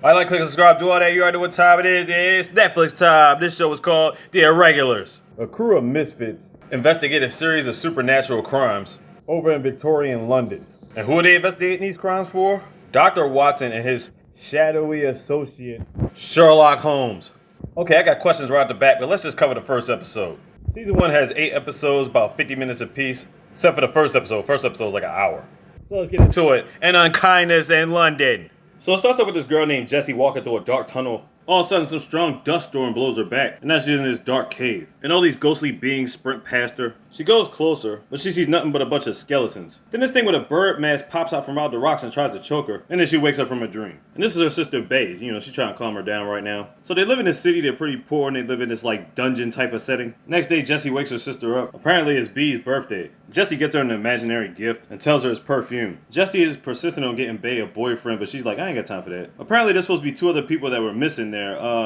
I like, click, subscribe, do all that. You already know what time it is. It's Netflix time. This show is called The Irregulars. A crew of misfits Investigate a series of supernatural crimes. over in Victorian London. And who are they investigating these crimes for? Dr. Watson and his Shadowy associate. Sherlock Holmes. Okay, I got questions right off the bat, but let's just cover the first episode. Season 1 has 8 episodes, about 50 minutes apiece, except for the first episode. First episode is like an hour. So let's get into it. An unkindness in London. So it starts off with this girl named Jessie walking through a dark tunnel. All of a sudden, some strong dust storm blows her back, and now she's in this dark cave. And all these ghostly beings sprint past her. She goes closer, but she sees nothing but a bunch of skeletons. Then this thing with a bird mask pops out from out the rocks and tries to choke her, and then she wakes up from a dream. And this is her sister Bae. You know, she's trying to calm her down right now. So they live in this city, they're pretty poor, and they live in this like dungeon type of setting. Next day, Jessie wakes her sister up. Apparently it's Bee's birthday. Jessie gets her an imaginary gift and tells her it's perfume. Jessie is persistent on getting Bae a boyfriend, but she's like, I ain't got time for that. Apparently there's supposed to be 2 other people that were missing there.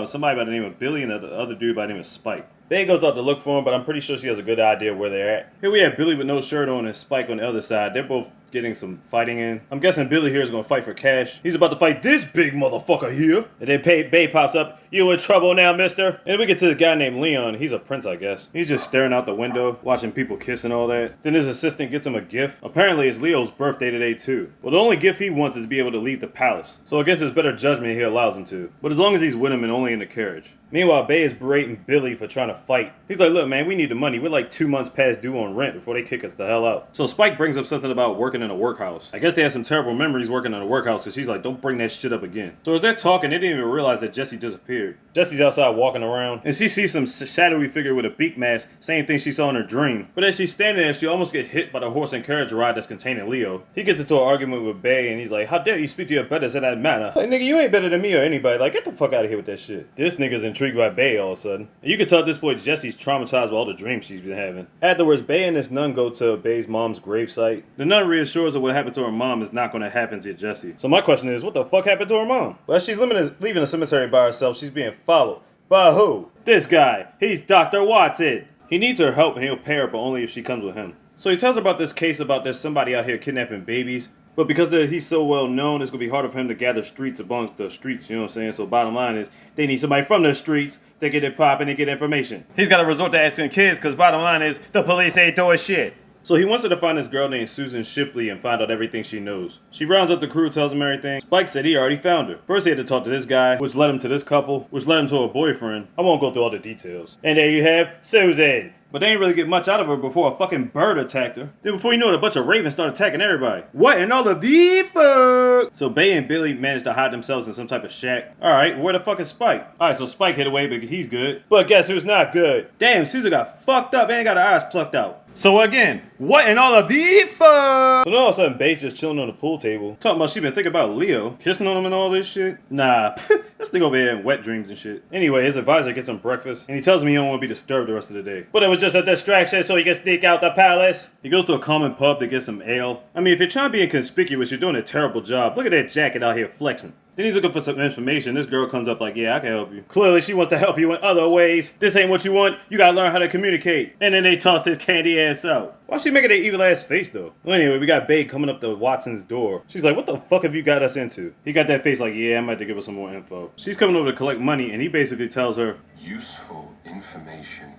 Somebody by the name of Billy and the other dude by the name of Spike. Bae goes out to look for him, but I'm pretty sure she has a good idea where they're at. Here we have Billy with no shirt on and Spike on the other side. They're both getting some fighting in. I'm guessing Billy here is going to fight for cash. He's about to fight this big motherfucker here. And then Bae pops up. You in trouble now, mister? And then we get to the guy named Leon. He's a prince, I guess. He's just staring out the window, watching people kiss and all that. Then his assistant gets him a gift. Apparently it's Leo's birthday today too. Well, the only gift he wants is to be able to leave the palace. So against his better judgment, he allows him to. But as long as he's with him and only in the carriage. Meanwhile, Bae is berating Billy for trying to fight. He's like, look, man, we need the money. We're like 2 months past due on rent before they kick us the hell out. So Spike brings up something about working in a workhouse. I guess they had some terrible memories working in a workhouse because she's like, don't bring that shit up again. So as they're talking, they didn't even realize that Jessie disappeared. Jessie's outside walking around, and she sees some shadowy figure with a beak mask, same thing she saw in her dream. But as she's standing there, she almost gets hit by the horse and carriage ride that's containing Leo. He gets into an argument with Bae, and he's like, how dare you speak to your betters in that manner? Like, nigga, you ain't better than me or anybody. Like, get the fuck out of here with that shit. This nigga's intrigued by Bae all of a sudden. And you can tell at this point Jessie's traumatized by all the dreams she's been having. Afterwards, Bae and this nun go to Bae's mom's gravesite. The nun reassures her what happened to her mom is not going to happen to Jessie. So my question is, what the fuck happened to her mom? Well, as she's leaving the cemetery by herself, she's being followed. By who? This guy. He's Dr. Watson. He needs her help and he'll pay her, but only if she comes with him. So he tells her about this case about there's somebody out here kidnapping babies. But because he's so well known, it's going to be harder for him to gather streets amongst the streets, you know what I'm saying? So bottom line is, they need somebody from the streets to get it popping and get information. He's got to resort to asking kids because bottom line is, the police ain't doing shit. So he wants her to find this girl named Susan Shipley and find out everything she knows. She rounds up the crew, tells him everything. Spike said he already found her. First he had to talk to this guy, which led him to this couple, which led him to a boyfriend. I won't go through all the details. And there you have Susan. But they didn't really get much out of her before a fucking bird attacked her. Then before you know it, a bunch of ravens started attacking everybody. What in all of the fuck? So Bae and Billy managed to hide themselves in some type of shack. Alright, where the fuck is Spike? Alright, so Spike hit away, but he's good. But guess who's not good? Damn, Susan got fucked up and got her eyes plucked out. So again, what in all of the fuck? So then all of a sudden, Bae's just chilling on the pool table. Talking about she been thinking about Leo. Kissing on him and all this shit. Nah, this nigga over here in wet dreams and shit. Anyway, his advisor gets him breakfast. And he tells me he don't want to be disturbed the rest of the day. But it was just a distraction so he can sneak out the palace. He goes to a common pub to get some ale. I mean, if you're trying to be inconspicuous, you're doing a terrible job. Look at that jacket out here flexing. Then he's looking for some information. This girl comes up like, yeah, I can help you. Clearly, she wants to help you in other ways. This ain't what you want. You gotta learn how to communicate. And then they tossed his candy ass out. Why's she making that evil ass face, though? Well, anyway, we got Bae coming up to Watson's door. She's like, what the fuck have you got us into? He got that face like, yeah, I might have to give us some more info. She's coming over to collect money, and he basically tells her, useful information,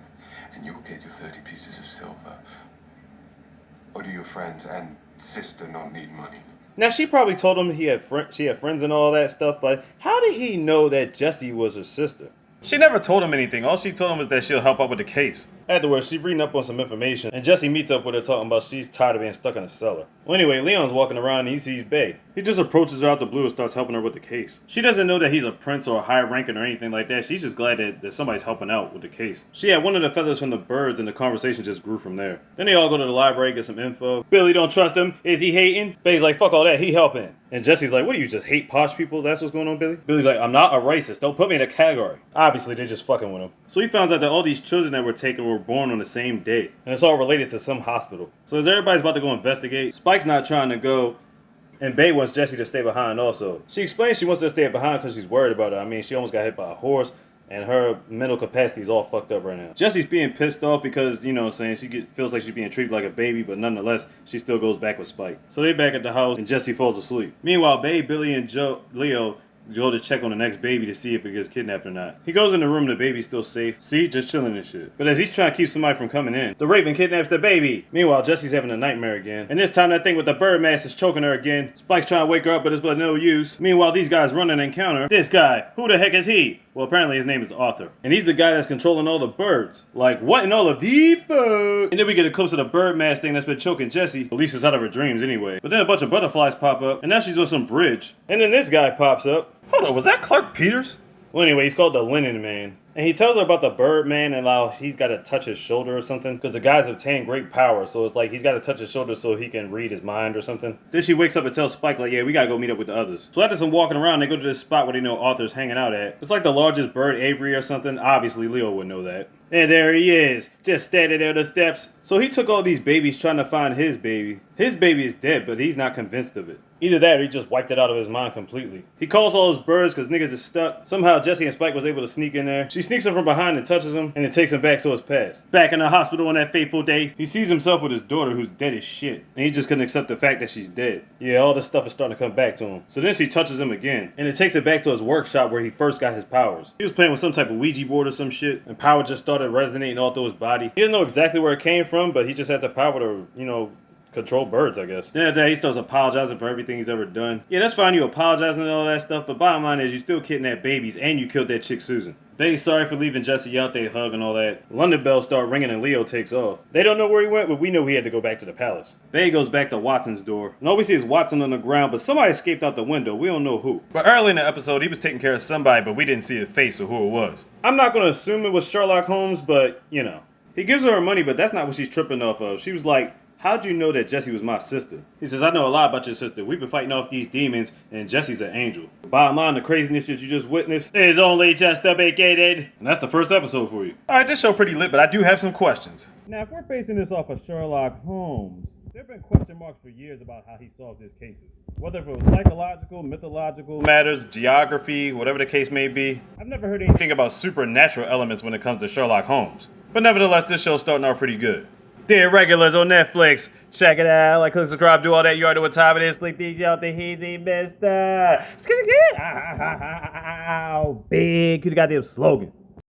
and you'll get your 30 pieces of silver. Or do your friends and sister not need money? now she probably told him she had friends and all that stuff, but how did he know that Jessie was her sister? She never told him anything. All she told him was that she'll help out with the case. Afterwards, she's reading up on some information, and Jessie meets up with her talking about she's tired of being stuck in a cellar. Well, anyway, Leon's walking around and he sees Bae. He just approaches her out the blue and starts helping her with the case. She doesn't know that he's a prince or a high ranking or anything like that. She's just glad that somebody's helping out with the case. She had one of the feathers from the birds and the conversation just grew from there. Then they all go to the library, get some info. Billy don't trust him. Is he hating? Bae's like, fuck all that, he helping. And Jessie's like, what do you just hate posh people? That's what's going on, Billy? Billy's like, I'm not a racist. Don't put me in a category. Obviously, they're just fucking with him. So he finds out that all these children that were taken were born on the same day. And it's all related to some hospital. So as everybody's about to go investigate, Spike's not trying to go. And Bae wants Jessie to stay behind also. She explains she wants her to stay behind because she's worried about her. I mean, she almost got hit by a horse. And her mental capacity is all fucked up right now. Jessie's being pissed off because, you know what I'm saying, she feels like she's being treated like a baby, but nonetheless, she still goes back with Spike. So they back at the house, and Jessie falls asleep. Meanwhile, Bae, Billy, and Leo You go to check on the next baby to see if it gets kidnapped or not. He goes in the room, the baby's still safe. See, just chilling and shit. But as he's trying to keep somebody from coming in, the Raven kidnaps the baby. Meanwhile, Jesse's having a nightmare again. And this time that thing with the bird mask is choking her again. Spike's trying to wake her up, but it's but no use. Meanwhile, these guys run an encounter. This guy, who the heck is he? Well, apparently his name is Arthur. And he's the guy that's controlling all the birds. Like, what in all of the fuck? And then we get a close to the bird mask thing that's been choking Jessie. At least it's out of her dreams anyway. But then a bunch of butterflies pop up, and now she's on some bridge. And then this guy pops up. Hold on, was that Clark Peters? Well, anyway, he's called the Linen Man. And he tells her about the bird man and how he's got to touch his shoulder or something. Because the guy's obtained great power. So it's like he's got to touch his shoulder so he can read his mind or something. Then she wakes up and tells Spike, like, yeah, we got to go meet up with the others. So after some walking around, they go to this spot where they know Arthur's hanging out at. It's like the largest bird aviary or something. Obviously, Leo would know that. And there he is, just standing there on the steps. So he took all these babies trying to find his baby. His baby is dead, but he's not convinced of it. Either that or he just wiped it out of his mind completely. He calls all those birds because niggas is stuck. Somehow Jesse and Spike was able to sneak in there. She sneaks him from behind and touches him, and it takes him back to his past. Back in the hospital on that fateful day, he sees himself with his daughter who's dead as shit. And he just couldn't accept the fact that she's dead. Yeah, all this stuff is starting to come back to him. So then she touches him again, and it takes it back to his workshop where he first got his powers. He was playing with some type of Ouija board or some shit, and power just started resonating all through his body. He didn't know exactly where it came from, but he just had the power to, control birds, I guess. Then after that, he starts apologizing for everything he's ever done. Yeah, that's fine, you apologizing and all that stuff, but bottom line is you still kidnapped babies and you killed that chick Susan. Betty's sorry for leaving Jesse out, they hug and all that. London bells start ringing and Leo takes off. They don't know where he went, but we know he had to go back to the palace. Betty goes back to Watson's door. And all we see is Watson on the ground, but somebody escaped out the window. We don't know who. But early in the episode, he was taking care of somebody, but we didn't see his face or who it was. I'm not going to assume it was Sherlock Holmes, but, He gives her money, but that's not what she's tripping off of. She was like, how'd you know that Jessie was my sister? He says, I know a lot about your sister. We've been fighting off these demons, and Jessie's an angel. Bottom line, the craziness that you just witnessed is only just the beginning. And that's the first episode for you. Alright, this show pretty lit, but I do have some questions. Now, if we're basing this off of Sherlock Holmes, there have been question marks for years about how he solved his cases. Whether it was psychological, mythological, matters, geography, whatever the case may be. I've never heard anything about supernatural elements when it comes to Sherlock Holmes. But nevertheless, this show's starting out pretty good. The Irregulars on Netflix. Check it out. Like, click, subscribe, do all that. You already know what time it is. Sleep these out the easy, mister. Big. Could have got their slogan.